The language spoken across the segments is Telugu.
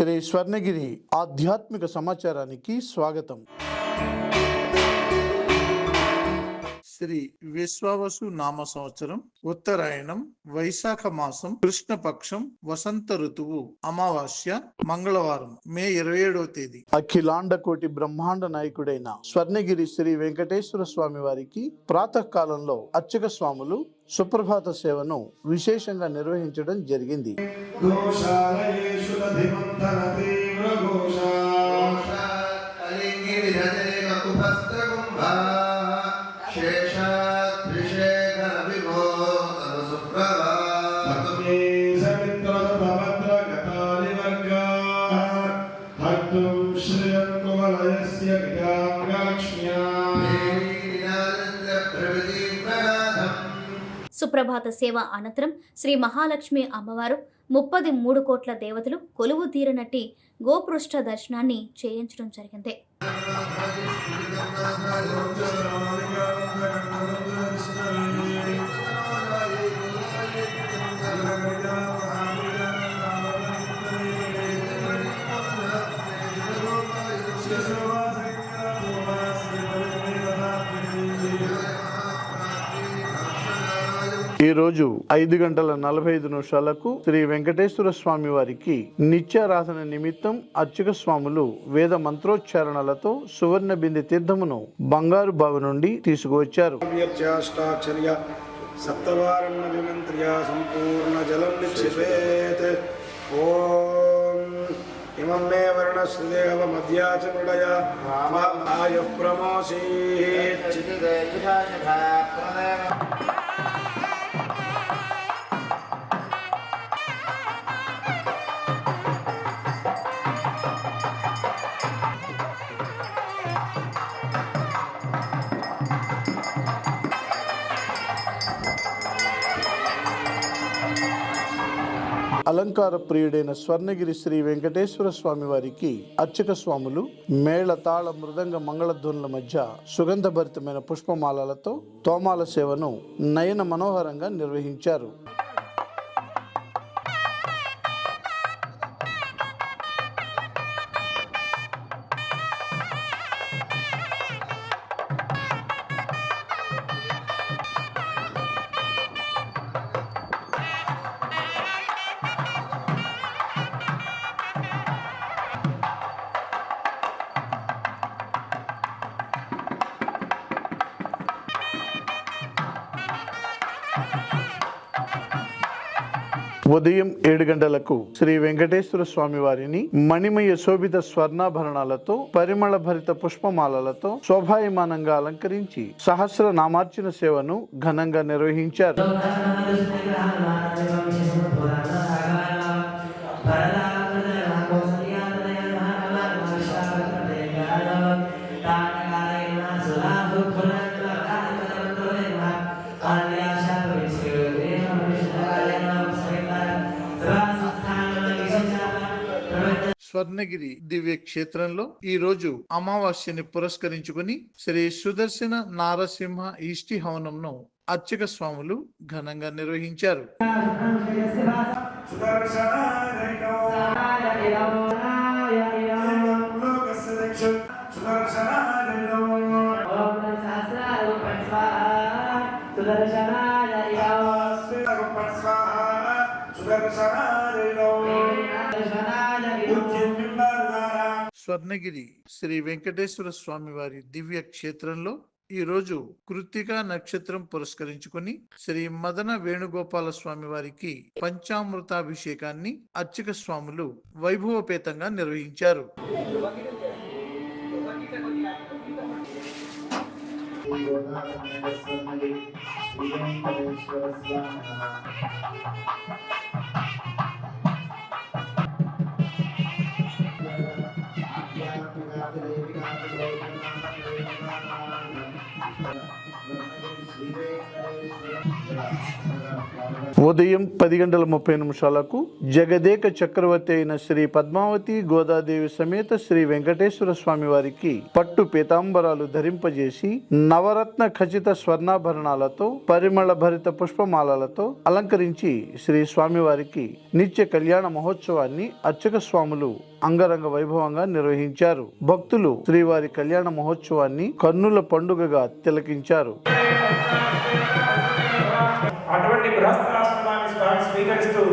శ్రీ స్వర్ణగిరి ఆధ్యాత్మిక సమాచారానికి స్వాగతం. శ్రీ విశ్వావసు నామ సంవత్సరం, ఉత్తరాయణం, వైశాఖ మాసం, కృష్ణపక్షం, వసంత ఋతువు, అమావాస్య, మంగళవారం, మే 27వ తేదీ. అఖిలాండ కోటి బ్రహ్మాండ నాయకుడైన స్వర్ణగిరి శ్రీ వెంకటేశ్వర స్వామి వారికి ప్రాతకాలంలో అర్చక స్వాములు సుప్రభాత సేవను విశేషంగా నిర్వహించడం జరిగింది. సుప్రభాత సేవ అనంతరం శ్రీ మహాలక్ష్మి అమ్మవారు 33 కోట్ల దేవతలు కొలువు తీరనట్టి గోపృష్ఠ దర్శనాన్ని చేయించడం జరిగింది. ఈ రోజు 5:45 శ్రీ వెంకటేశ్వర స్వామి వారికి నిత్యారాధన నిమిత్తం అర్చక స్వాములు వేద మంత్రోచ్చారణలతో సువర్ణ బింది తీర్థమును బంగారు బావి నుండి తీసుకువచ్చారు. ఇమం మే వర్ణస్దేవ మధ్యాచనుడయ ఆయు ప్రమోసీ అలంకార ప్రియుడైన స్వర్ణగిరి శ్రీ వెంకటేశ్వర స్వామి వారికి అర్చక స్వాములు మేళ తాళ మృదంగ మంగళధ్వనుల మధ్య సుగంధభరితమైన పుష్పమాలలతో తోమాల సేవను నయన మనోహరంగా నిర్వహించారు. ఉదయం 7 గంటలకు శ్రీ వెంకటేశ్వర స్వామి వారిని మణిమయ శోభిత స్వర్ణాభరణాలతో పరిమళ భరిత పుష్పమాలలతో శోభాయమానంగా అలంకరించి సహస్ర నామార్చన సేవను ఘనంగా నిర్వహించారు. స్వర్ణగిరి దివ్య క్షేత్రంలో ఈ రోజు అమావాస్యని పురస్కరించుకుని శ్రీ సుదర్శన నారసింహ ఈష్టి హవనంను అర్చక స్వాములు ఘనంగా నిర్వహించారు. స్వర్ణగిరి శ్రీ వెంకటేశ్వర స్వామి వారి దివ్య క్షేత్రంలో ఈ రోజు కృత్తికా నక్షత్రం పురస్కరించుకుని శ్రీ మదన వేణుగోపాల స్వామి వారికి పంచామృతాభిషేకాన్ని అర్చక స్వాములు వైభవపేతంగా నిర్వహించారు. ఉదయం 10:30 జగదేక చక్రవర్తి అయిన శ్రీ పద్మావతి గోదాదేవి సమేత శ్రీ వెంకటేశ్వర స్వామి వారికి పట్టు పీతాంబరాలు ధరింపజేసి నవరత్న ఖచ్చిత స్వర్ణాభరణాలతో పరిమళ భరిత పుష్పమాలలతో అలంకరించి శ్రీ స్వామివారికి నిత్య కళ్యాణ మహోత్సవాన్ని అర్చక స్వాములు అంగరంగ వైభవంగా నిర్వహించారు. భక్తులు శ్రీవారి కళ్యాణ మహోత్సవాన్ని కన్నుల పండుగగా తిలకించారు. అటువంటి గృహస్థాశ్రమాన్ని స్వామి స్వీకరిస్తూ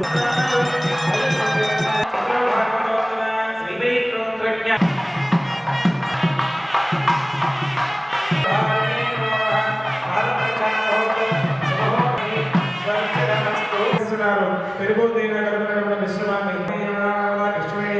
పెరుగుదైన మిశ్రమాన్ని కృష్ణుని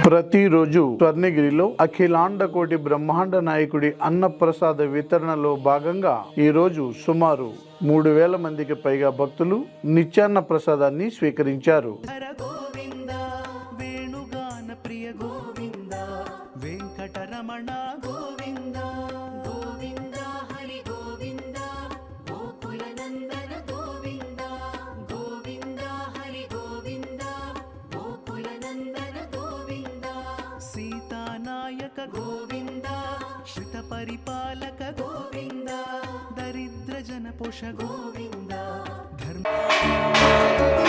ప్రతిరోజు స్వర్ణగిరిలో అఖిలాండ కోటి బ్రహ్మాండ నాయకుడి అన్నప్రసాద వితరణలో భాగంగా ఈ రోజు సుమారు 3,000 మందికి పైగా భక్తులు నిత్యాన్న ప్రసాదాన్ని స్వీకరించారు. గోవింద శ్రిత పరిపాలక గోవింద దరిద్ర జన పోష గోవింద ధర్మ